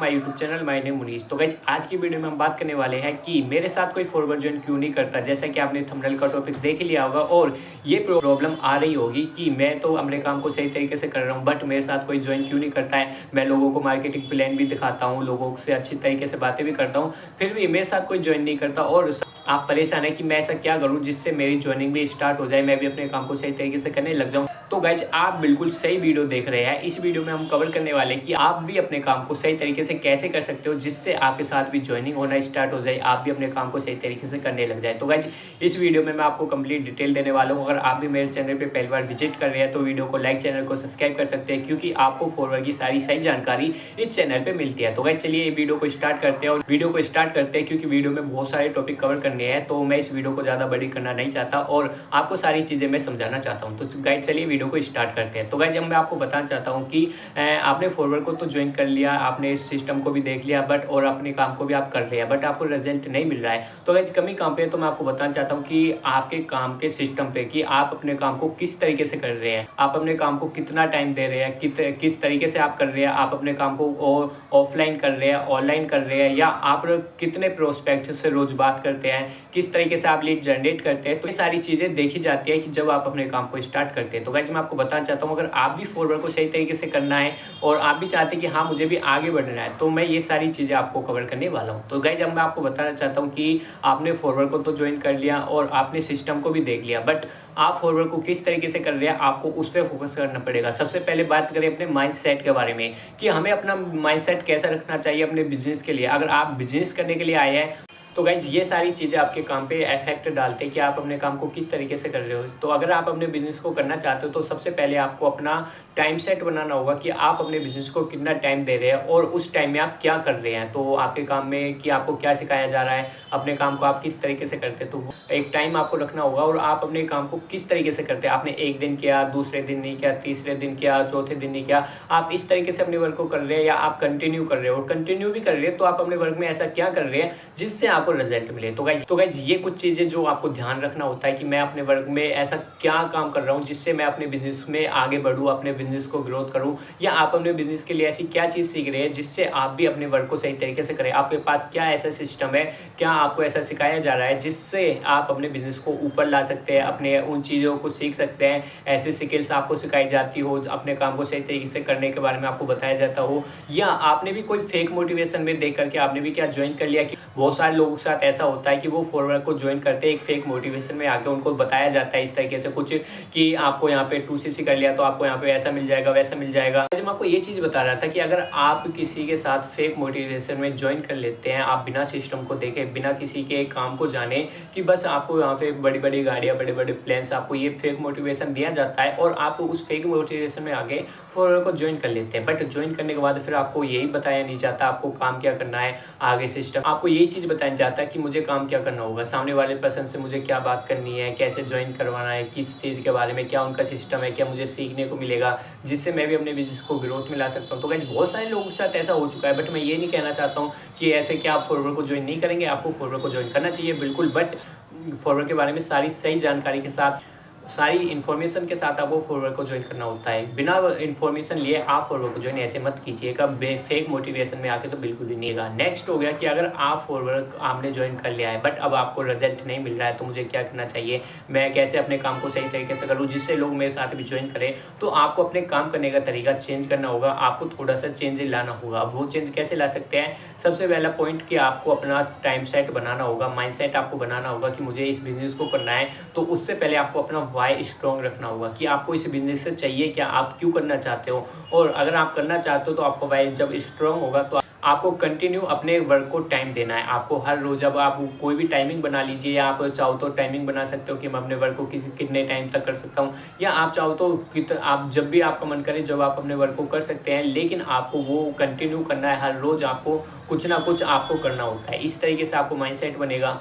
My YouTube channel my name Munish. तो guys आज की वीडियो में हम बात करने वाले हैं कि मेरे साथ कोई फॉरवर्ड ज्वाइन क्यों नहीं करता। जैसा कि आपने थंबनेल का टॉपिक देख ही लिया होगा और ये प्रॉब्लम आ रही होगी कि मैं तो अपने काम को सही तरीके से कर रहा हूँ बट मेरे साथ कोई ज्वाइन क्यों नहीं करता है। मैं लोगों को मार्केटिंग प्लान भी दिखाता हूँ, लोगों से अच्छी तरीके से बातें भी करता हूँ, फिर भी मेरे साथ कोई ज्वाइन नहीं करता। और आप परेशान है कि मैं ऐसा क्या करूं जिससे मेरी ज्वाइनिंग भी स्टार्ट हो जाए, मैं भी अपने काम को सही तरीके से करने लग जाऊं। तो गाइज आप बिल्कुल सही वीडियो देख रहे हैं। इस वीडियो में हम कवर करने वाले हैं कि आप भी अपने काम को सही तरीके से कैसे कर सकते हो जिससे आपके साथ भी ज्वाइनिंग होना स्टार्ट हो जाए, आप भी अपने काम को सही तरीके से करने लग जाए। तो गाइज इस वीडियो में मैं आपको कंप्लीट डिटेल देने वाला हूँ। अगर आप भी मेरे चैनल पर पहली बार विजिट कर रहे हैं तो वीडियो को लाइक, चैनल को सब्सक्राइब कर सकते हैं क्योंकि आपको फॉरवर्ड की सारी सही जानकारी इस चैनल पर मिलती है। तो गाइज चलिए वीडियो को स्टार्ट करते हैं और वीडियो को स्टार्ट करते हैं क्योंकि वीडियो में बहुत सारे टॉपिक कवर करने हैं। तो मैं इस वीडियो को ज़्यादा बड़ी करना नहीं चाहता और आपको सारी चीज़ें मैं समझाना चाहता हूँ। तो गाइज चलिए वीडियो को स्टार्ट करते हैं। तो गाइज मैं आपको बताना चाहता हूँ कि आपने फॉरवर्ड को तो ज्वाइन कर लिया, आपने इस सिस्टम को भी देख लिया बट और अपने काम को भी आप कर रहे हैं बट आपको रिजल्ट नहीं मिल रहा है। तो गाइज कमी काम पे तो मैं आपको बताना चाहता हूँ कि आपके काम के सिस्टम पे कि आप अपने काम को किस तरीके से कर रहे हैं, आप अपने काम को कितना टाइम दे रहे हैं, किस तरीके से आप कर रहे हैं, आप अपने काम को ऑफलाइन कर रहे हैं, ऑनलाइन कर रहे हैं, या आप कितने प्रोस्पेक्ट से रोज बात करते हैं, किस तरीके से आप लीड जनरेट करते हैं। तो ये सारी चीज़ें देखी जाती है कि जब आप अपने काम को स्टार्ट करते हैं। तो गाइज मैं आपको बताना चाहता हूँ अगर आप भी फॉरवर्ड को सही तरीके से करना है और आप भी चाहते हैं कि हाँ मुझे भी आगे बढ़ना है तो मैं ये सारी चीज़ें आपको कवर करने वाला हूँ। तो गाइज अब मैं आपको बताना चाहता हूँ कि आपने फॉरवर्ड को तो ज्वाइन कर लिया और आपने सिस्टम को भी देख लिया बट आप फॉरवर्ड को किस तरीके से कर रहे हैं आपको उस पर फोकस करना पड़ेगा। सबसे पहले बात करें अपने माइंडसेट के बारे में कि हमें अपना माइंडसेट कैसा रखना चाहिए अपने बिजनेस के लिए। अगर आप बिजनेस करने के लिए आए हैं तो गाइज ये सारी चीज़ें आपके काम पे इफेक्ट डालते हैं कि आप अपने काम को किस तरीके से कर रहे हो। तो अगर आप अपने बिजनेस को करना चाहते हो तो सबसे पहले आपको अपना टाइम सेट बनाना होगा कि आप अपने बिजनेस को कितना टाइम दे रहे हैं और उस टाइम में आप क्या कर रहे हैं। तो आपके काम में कि आपको क्या सिखाया जा रहा है, अपने काम को आप किस तरीके से करते हैं, तो एक टाइम आपको रखना होगा और आप अपने काम को किस तरीके से करते हैं। आपने एक दिन किया, दूसरे दिन नहीं किया, तीसरे दिन किया, चौथे दिन नहीं किया, आप इस तरीके से अपने वर्क को कर रहे हैं या आप कंटिन्यू कर रहे हो और कंटिन्यू भी कर रहे हैं तो आप अपने वर्क में ऐसा क्या कर रहे हैं जिससे आपको रिजल्ट मिले। तो गाइज ये कुछ चीज़ें जो आपको ध्यान रखना होता है कि मैं अपने वर्क में ऐसा क्या काम कर रहा हूँ जिससे मैं अपने बिजनेस में आगे बढ़ूँ, अपने बिजनेस को ग्रोथ करूँ, या आप अपने बिजनेस के लिए ऐसी क्या चीज़ सीख रहे हैं जिससे आप भी अपने वर्क को सही तरीके से करें। आपके पास क्या ऐसा सिस्टम है, क्या आपको ऐसा सिखाया जा रहा है जिससे आप अपने बिजनेस को ऊपर ला सकते हैं, अपने उन चीज़ों को सीख सकते हैं। ऐसे स्किल्स आपको सिखाई जाती हो, अपने काम को सही तरीके से करने के बारे में आपको बताया जाता हो, या आपने भी कोई फेक मोटिवेशन में देख करके आपने भी क्या ज्वाइन कर लिया। कि बहुत सारे लोगों के साथ ऐसा होता है कि वो फॉरवर्ड को ज्वाइन करते हैं एक फेक मोटिवेशन में आके उनको बताया जाता है इस तरीके से कुछ कि आपको यहाँ पे 2cc कर लिया तो आपको यहाँ पे ऐसा मिल जाएगा, वैसा मिल जाएगा। आज मैं आपको ये चीज़ बता रहा था कि अगर आप किसी के साथ फेक मोटिवेशन में ज्वाइन कर लेते हैं, आप बिना सिस्टम को देखे, बिना किसी के काम को जाने कि बस आपको यहाँ पे बड़ी बड़ी गाड़ियाँ, बड़े बड़े प्लान्स, आपको ये फेक मोटिवेशन दिया जाता है और आप उस फेक मोटिवेशन में आगे फॉरवर्ड को ज्वाइन कर लेते हैं। बट ज्वाइन करने के बाद फिर आपको यही बताया नहीं जाता आपको काम क्या करना है, आगे सिस्टम आपको यही चीज़ बताया जाता है कि मुझे काम क्या करना होगा, सामने वाले पर्सन से मुझे क्या बात करनी है, कैसे ज्वाइन करवाना है, किस चीज़ के बारे में, क्या उनका सिस्टम है, क्या मुझे सीखने को मिलेगा जिससे मैं भी अपने बिजनेस को ग्रोथ में ला सकता हूँ। तो गाइस बहुत सारे लोगों के साथ ऐसा हो चुका है बट मैं ये नहीं कहना चाहता हूँ कि ऐसे कि आप फॉरवर्ड को ज्वाइन नहीं करेंगे। आपको फॉरवर्ड को ज्वाइन करना चाहिए बिल्कुल, बट फॉरवर्ड के बारे में सारी सही जानकारी के साथ, सारी इन्फॉर्मेशन के साथ आपको फॉरवर्ड को ज्वाइन करना होता है। बिना इन्फॉर्मेशन लिए आप फॉरवर्ड को ज्वाइन ऐसे मत कीजिएगा, फेक मोटिवेशन में आके तो बिल्कुल भी नहीं होगा। नेक्स्ट हो गया कि अगर आप फॉरवर्ड आपने ज्वाइन कर लिया है बट अब आपको रिजल्ट नहीं मिल रहा है तो मुझे क्या करना चाहिए, मैं कैसे अपने काम को सही तरीके से करूँ जिससे लोग मेरे साथ भी ज्वाइन करें। तो आपको अपने काम करने का तरीका चेंज करना होगा, आपको थोड़ा सा चेंज लाना होगा। अब वो चेंज कैसे ला सकते हैं, सबसे पहला पॉइंट कि आपको अपना टाइम सेट बनाना होगा, माइंड सेट आपको बनाना होगा कि मुझे इस बिजनेस को करना है। तो उससे पहले आपको अपना वाई स्ट्रॉन्ग रखना होगा कि आपको इस बिजनेस से चाहिए क्या, आप क्यों करना चाहते हो। और अगर आप करना चाहते हो तो आपका वाई जब स्ट्रॉन्ग होगा तो आपको कंटिन्यू अपने वर्क को टाइम देना है। आपको हर रोज अब आप कोई भी टाइमिंग बना लीजिए, आप चाहो तो टाइमिंग बना सकते हो कि मैं अपने वर्क को कितने टाइम तक कर सकता हूँ, या आप चाहो तो आप जब भी आपका मन करे जब आप अपने वर्क को कर सकते हैं, लेकिन आपको वो कंटिन्यू करना है। हर रोज आपको कुछ ना कुछ आपको करना होता है। इस तरीके से आपको माइंडसेट बनेगा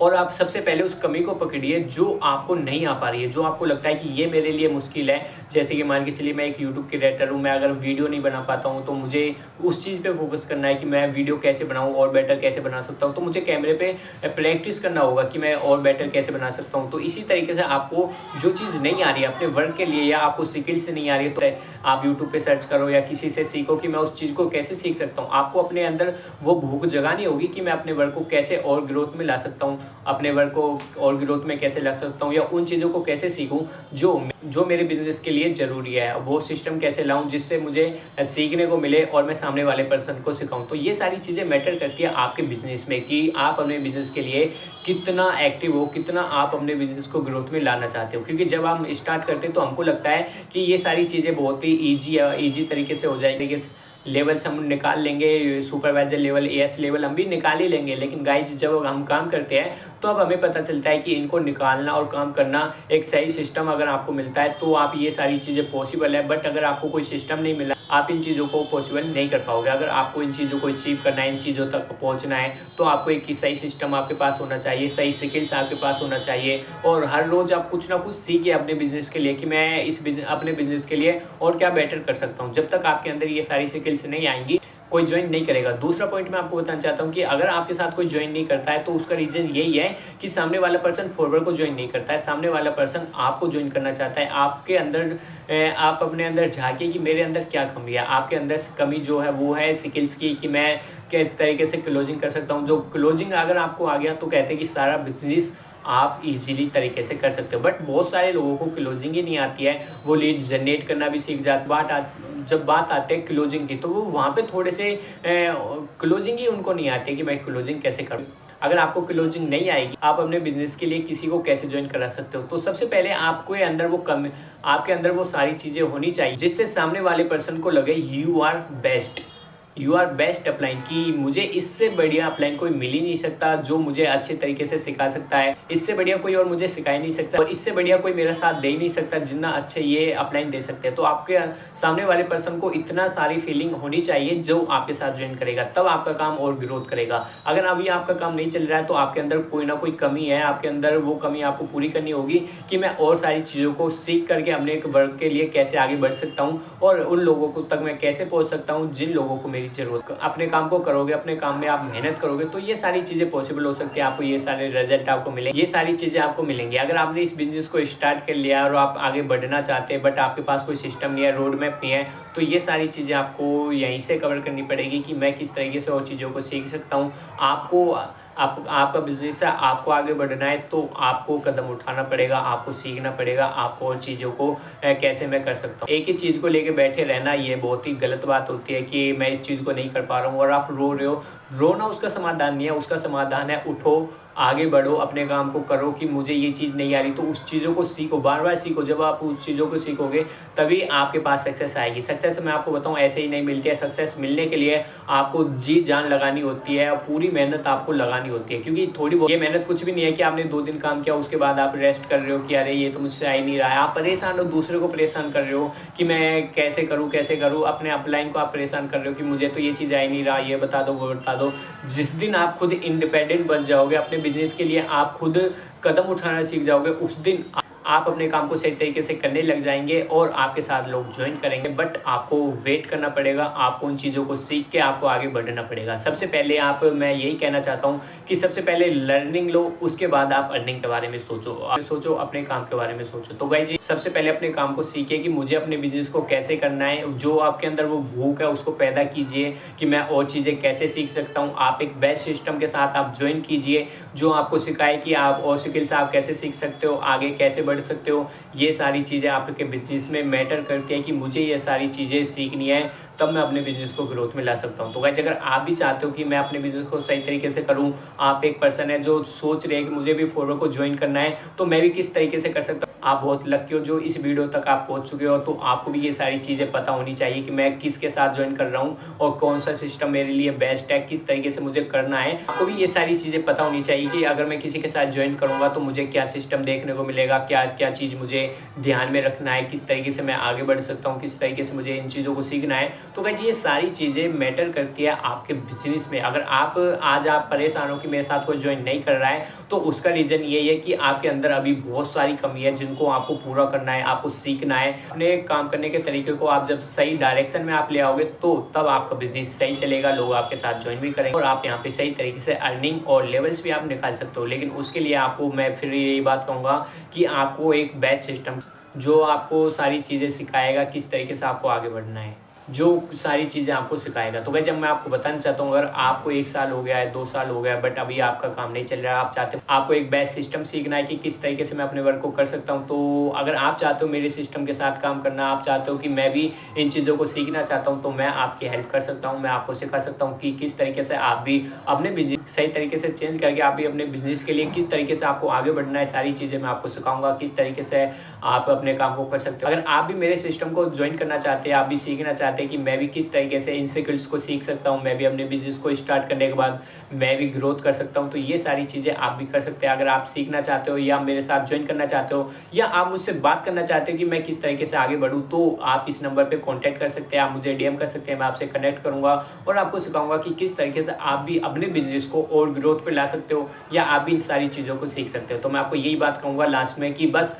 और आप सबसे पहले उस कमी को पकड़िए जो आपको नहीं आ पा रही है, जो आपको लगता है कि ये मेरे लिए मुश्किल है। जैसे कि मान के चलिए मैं एक यूट्यूब क्रिएटर हूँ, मैं अगर वीडियो नहीं बना पाता हूँ तो मुझे उस चीज़ पे फोकस करना है कि मैं वीडियो कैसे बनाऊँ और बेटर कैसे बना सकता हूँ। तो मुझे कैमरे पे प्रैक्टिस करना होगा कि मैं और बेटर कैसे बना सकता हूँ। तो इसी तरीके से आपको जो चीज़ नहीं आ रही है अपने वर्क के लिए या आपको स्किल से नहीं आ रही है, तो आप यूट्यूब पे सर्च करो या किसी से सीखो कि मैं उस चीज़ को कैसे सीख सकता हूँ। आपको अपने अंदर वो भूख जगानी होगी कि मैं अपने वर्क को कैसे और ग्रोथ में ला सकता हूँ, अपने वर्क को और ग्रोथ में कैसे ला सकता हूँ, या उन चीज़ों को कैसे सीखूँ जो मेरे बिजनेस के लिए ज़रूरी है। वो सिस्टम कैसे लाऊँ जिससे मुझे सीखने को मिले और मैं सामने वाले पर्सन को सिखाऊँ। तो ये सारी चीज़ें मैटर करती है आपके बिजनेस में कि आप अपने बिजनेस के लिए कितना एक्टिव हो, कितना आप अपने बिजनेस को ग्रोथ में लाना चाहते हो। क्योंकि जब हम स्टार्ट करते हैं तो हमको लगता है कि ये सारी चीज़ें बहुत ही ईजी तरीके से हो जाएंगे, लेवल्स हम निकाल लेंगे, सुपरवाइजर लेवल, एएस लेवल हम भी निकाल ही लेंगे। लेकिन गाइज जब हम काम करते हैं तो अब हमें पता चलता है कि इनको निकालना और काम करना एक सही सिस्टम अगर आपको मिलता है तो आप ये सारी चीज़ें पॉसिबल है। बट अगर आपको कोई सिस्टम नहीं मिला, आप इन चीज़ों को पॉसिबल नहीं कर पाओगे। अगर आपको इन चीज़ों को अचीव करना है, इन चीज़ों तक पहुंचना है, तो आपको एक सही सिस्टम आपके पास होना चाहिए, सही स्किल्स आपके पास होना चाहिए। और हर रोज़ आप कुछ ना कुछ सीखिए अपने बिजनेस के लिए कि मैं अपने बिजनेस के लिए और क्या बेटर कर सकता हूँ। जब तक आपके अंदर ये सारी स्किल्स नहीं आएंगी, कोई ज्वाइन नहीं करेगा। दूसरा पॉइंट मैं आपको बताना चाहता हूँ कि अगर आपके साथ कोई ज्वाइन नहीं करता है तो उसका रीज़न यही है कि सामने वाला पर्सन फॉरवर्ड को ज्वाइन नहीं करता है। सामने वाला पर्सन आपको ज्वाइन करना चाहता है। आपके अंदर आप अपने अंदर झांकिए कि मेरे अंदर क्या कमी है। आपके अंदर कमी जो है वो है स्किल्स की, कि मैं किस तरीके से क्लोजिंग कर सकता हूँ। जो क्लोजिंग अगर आपको आ गया तो कहते हैं कि सारा बिजनेस आप इजीली तरीके से कर सकते हो। बट बहुत सारे लोगों को क्लोजिंग ही नहीं आती है, वो लीड जनरेट करना भी सीख जाते। जब बात आती है क्लोजिंग की तो वो वहाँ पे थोड़े से क्लोजिंग ही उनको नहीं आती है कि मैं क्लोजिंग कैसे करूँ। अगर आपको क्लोजिंग नहीं आएगी, आप अपने बिजनेस के लिए किसी को कैसे ज्वाइन करा सकते हो। तो सबसे पहले आपके अंदर आपके अंदर वो सारी चीज़ें होनी चाहिए जिससे सामने वाले पर्सन को लगे you are best, you are best upline, कि मुझे इससे बढ़िया अपलाइन कोई मिल ही नहीं सकता जो मुझे अच्छे तरीके से सिखा सकता है। इससे बढ़िया कोई और मुझे सिखा ही नहीं सकता और इससे बढ़िया कोई मेरा साथ दे ही नहीं सकता जितना अच्छे ये अपलाइन दे सकते हैं। तो आपके सामने वाले पर्सन को इतना सारी फीलिंग होनी चाहिए जो आपके साथ ज्वाइन करेगा, तब आपका काम और ग्रोथ करेगा। अगर अभी आपका काम नहीं चल रहा है तो आपके अंदर कोई ना कोई कमी है। आपके अंदर वो कमी आपको पूरी करनी होगी कि मैं और सारी चीज़ों को सीख करके अपने एक वर्क के लिए कैसे आगे बढ़ सकता हूँ और उन लोगों को तक मैं कैसे पहुँच सकता हूँ जिन लोगों को मेरी जरूरत। अपने काम को करोगे, अपने काम में आप मेहनत करोगे तो ये सारी चीज़ें पॉसिबल हो सकती है। आपको ये सारे रिजल्ट आपको मिलेंगे, ये सारी चीज़ें आपको मिलेंगी। अगर आपने इस बिजनेस को स्टार्ट कर लिया और आप आगे बढ़ना चाहते हैं बट आपके पास कोई सिस्टम नहीं है, रोड मैप नहीं है, तो ये सारी चीज़ें आपको यहीं से कवर करनी पड़ेगी कि मैं किस तरीके से और चीज़ों को सीख सकता हूँ। आपका बिजनेस है, आपको आगे बढ़ना है तो आपको कदम उठाना पड़ेगा, आपको सीखना पड़ेगा, आपको और चीज़ों को कैसे मैं कर सकता हूँ। एक ही चीज़ को लेके बैठे रहना ये बहुत ही गलत बात होती है कि मैं इस चीज़ को नहीं कर पा रहा हूँ और आप रो रहे हो। रोना उसका समाधान नहीं है, उसका समाधान है उठो, आगे बढ़ो, अपने काम को करो कि मुझे ये चीज़ नहीं आ रही तो उस चीज़ों को सीखो, बार बार सीखो। जब आप उस चीज़ों को सीखोगे तभी आपके पास सक्सेस आएगी। सक्सेस मैं आपको बताऊं ऐसे ही नहीं मिलती है। सक्सेस मिलने के लिए आपको जी जान लगानी होती है और पूरी मेहनत आपको लगानी होती है। क्योंकि थोड़ी बहुत ये मेहनत कुछ भी नहीं है कि आपने 2 दिन काम किया उसके बाद आप रेस्ट कर रहे हो कि अरे ये तो मुझसे आ ही नहीं रहा है। आप परेशान हो, दूसरे को परेशान कर रहे हो कि मैं कैसे करूँ, अपने अपलाइन को आप परेशान कर रहे हो कि मुझे तो ये चीज़ आ ही नहीं रहा, ये बता दो, वो बता दो। जिस दिन आप खुद इंडिपेंडेंट बन जाओगे, अपने बिजनेस के लिए आप खुद कदम उठाना सीख जाओगे, उस दिन आप अपने काम को सही तरीके से करने लग जाएंगे और आपके साथ लोग ज्वाइन करेंगे। बट आपको वेट करना पड़ेगा, आपको उन चीज़ों को सीख के आपको आगे बढ़ना पड़ेगा। सबसे पहले मैं यही कहना चाहता हूँ कि सबसे पहले लर्निंग लो, उसके बाद आप अर्निंग के बारे में सोचो, अपने काम के बारे में सोचो। तो गाइस सबसे पहले अपने काम को सीखिए कि मुझे अपने बिजनेस को कैसे करना है। जो आपके अंदर वो भूख है उसको पैदा कीजिए कि मैं और चीज़ें कैसे सीख सकता हूँ। आप एक बेस्ट सिस्टम के साथ आप ज्वाइन कीजिए जो आपको सिखाए कि आप और स्किल्स आप कैसे सीख सकते हो, आगे कैसे बढ़ सकते हो। ये सारी चीज़ें आपके बिजनेस में मैटर करती है कि मुझे ये सारी चीज़ें सीखनी है, तब मैं अपने बिजनेस को ग्रोथ में ला सकता हूँ। तो गाइस अगर आप भी चाहते हो कि मैं अपने बिजनेस को सही तरीके से करूँ, आप एक पर्सन है जो सोच रहे हैं कि मुझे भी फॉरवर्ड को ज्वाइन करना है तो मैं भी किस तरीके से कर सकता हूँ। आप बहुत लकी हो जो इस वीडियो तक आप पहुँच चुके हो। तो आपको भी ये सारी चीज़ें पता होनी चाहिए कि मैं किसके साथ ज्वाइन कर रहा हूँ और कौन सा सिस्टम मेरे लिए बेस्ट है, किस तरीके से मुझे करना है। आपको भी ये सारी चीज़ें पता होनी चाहिए कि अगर मैं किसी के साथ ज्वाइन करूँगा तो मुझे क्या सिस्टम देखने को मिलेगा, क्या क्या चीज़ मुझे ध्यान में रखना है, किस तरीके से मैं आगे बढ़ सकता हूँ, किस तरीके से मुझे इन चीज़ों को सीखना है। तो गाइस ये सारी चीज़ें मैटर करती है आपके बिजनेस में। अगर आज आप परेशान हो कि मेरे साथ कोई ज्वाइन नहीं कर रहा है, तो उसका रीज़न यही है कि आपके अंदर अभी बहुत सारी कमी है जिनको आपको पूरा करना है, आपको सीखना है। अपने काम करने के तरीके को आप जब सही डायरेक्शन में आप ले आओगे, तो तब आपका बिजनेस सही चलेगा, लोग आपके साथ ज्वाइन भी करेंगे और आप यहाँ पे सही तरीके से अर्निंग और लेवल्स भी आप निकाल सकते हो। लेकिन उसके लिए आपको मैं फिर यही बात कहूँगा कि आपको एक बेस्ट सिस्टम जो आपको सारी चीज़ें सिखाएगा किस तरीके से आपको आगे बढ़ना है, जो सारी चीज़ें आपको सिखाएगा। तो गाइस जब मैं आपको बताना चाहता हूँ, अगर आपको 1 साल हो गया है, 2 साल हो गया है, बट अभी आपका काम नहीं चल रहा है, आप चाहते हो आपको एक बेस्ट सिस्टम सीखना है कि किस तरीके से मैं अपने वर्क को कर सकता हूँ। तो अगर आप चाहते हो मेरे सिस्टम के साथ काम करना, आप चाहते हो कि मैं भी इन चीज़ों को सीखना चाहता हूँ, तो मैं आपकी हेल्प कर सकता हूँ। मैं आपको सिखा सकता हूँ कि किस तरीके से आप भी अपने बिजनेस सही तरीके से चेंज करके आप भी अपने बिजनेस के लिए किस तरीके से आपको आगे बढ़ना है, सारी चीज़ें मैं आपको सिखाऊंगा किस तरीके से आप अपने काम को कर सकते हो। अगर आप भी मेरे सिस्टम को ज्वाइन करना चाहते हैं, आप भी सीखना चाहते हैं कि मैं भी किस तरीके से इन स्किल्स को सीख सकता हूँ, मैं भी अपने बिजनेस को स्टार्ट करने के बाद मैं भी ग्रोथ कर सकता हूँ, तो ये सारी चीज़ें आप भी कर सकते हैं। अगर आप सीखना चाहते हो या मेरे साथ ज्वाइन करना चाहते हो या आप मुझसे बात करना चाहते हो कि मैं किस तरीके से आगे बढ़ूँ, तो आप इस नंबर पर कॉन्टैक्ट कर सकते हैं, आप मुझे DM कर सकते हैं, मैं आपसे कनेक्ट करूँगा और आपको सिखाऊंगा कि किस तरीके से आप भी अपने बिजनेस को और ग्रोथ पे ला सकते हो या आप भी इन सारी चीज़ों को सीख सकते हो। तो मैं आपको यही बात कहूँगा लास्ट में कि बस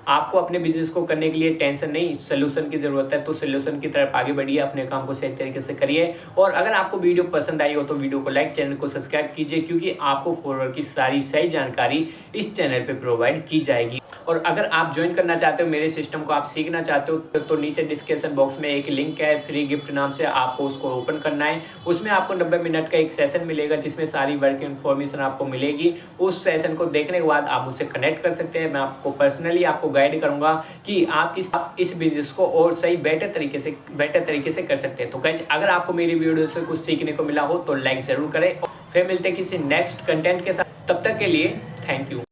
आपको अपने बिजनेस को करने के लिए टेंशन नहीं, सोल्यूशन की ज़रूरत है, तो सोल्यूशन की तरफ आगे बढ़िए, अपने काम को सही तरीके से करिए। और अगर आपको वीडियो पसंद आई हो तो वीडियो को लाइक, चैनल को सब्सक्राइब कीजिए, क्योंकि आपको फॉरवर्ड की सारी सही जानकारी इस चैनल पे प्रोवाइड की जाएगी। और अगर आप ज्वाइन करना चाहते हो मेरे सिस्टम को, आप सीखना चाहते हो, तो नीचे डिस्क्रिप्शन बॉक्स में एक लिंक है फ्री गिफ्ट नाम से, आपको उसको ओपन करना है। उसमें आपको 90 मिनट का एक सेशन मिलेगा जिसमें सारी वर्क इन्फॉर्मेशन आपको मिलेगी। उस सेशन को देखने के बाद आप मुझसे कनेक्ट कर सकते हैं, मैं आपको पर्सनली आपको गाइड करूंगा कि आप इस बिजनेस को और सही बेटर तरीके से कर सकते हैं। तो गाइस अगर आपको मेरी वीडियो से कुछ सीखने को मिला हो तो लाइक जरूर करें। फिर मिलते हैं किसी नेक्स्ट कंटेंट के साथ, तब तक के लिए थैंक यू।